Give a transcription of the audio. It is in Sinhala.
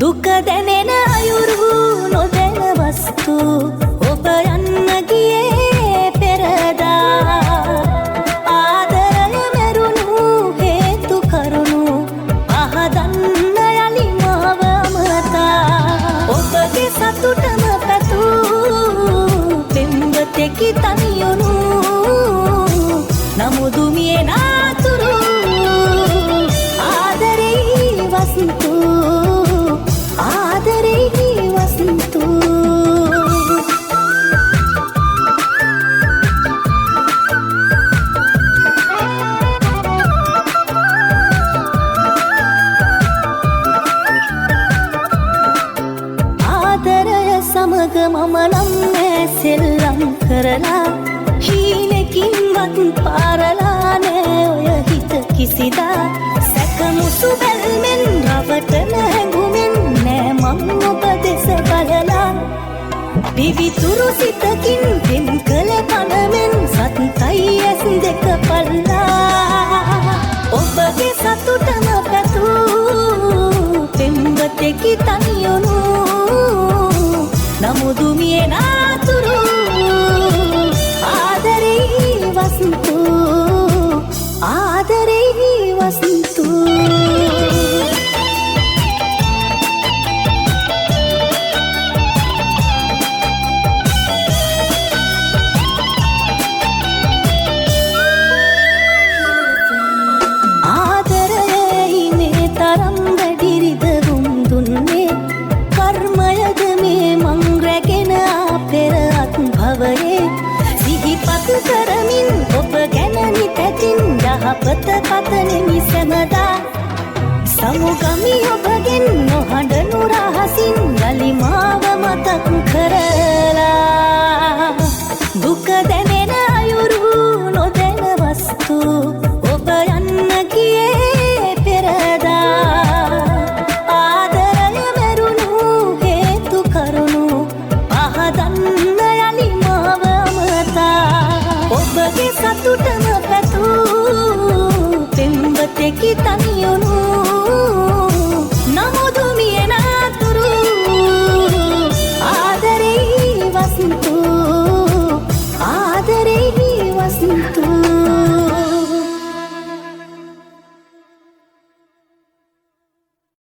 දුක දැනෙන අයුරු නොදැන වස්තු ඔබ යන්න ගියේ පෙරදා ආදරය මෙරුණු හේතු කරුණු පහදන්න යලි මාව අමතා ඔබගේ සතුටම පැතූ පෙම්වතෙකි තනියුණු නමුදු මියේ නාතුරු ආදරේ වස්තු ආදරේ වස්තු ආදරය සමග මම නම් සෙල්ලම් කරලා හීනකින්වත් පාරලා නෑ ඔය හිත කිසිදා සැකමුසු බැල්මෙන් රවටන හැඟුමෙන් නෑ මම ඔබ දෙස බලලා පිවිතුරු සිතකින් පෙම් කළ පනමෙන් සත්කයි ඇස් දෙක පල්ලා ඔබගේ සතුටම පැතූ පෙම්වතෙකි තනියුණු නමුදු මියේ නාතුරු ආදරේ වස්තු ආදරේ වස්තු ආදරයයි මේ තරම් වැඩි රිදවුම් දුන්නේ කර්මයද මේ මං රැගෙන පෙර අත් භවයේ සිහිපත් කරමින් ඔබ ගැන නිතැතින් යහපත පතනෙමි සැමදා සමුගමි ඔබගෙන්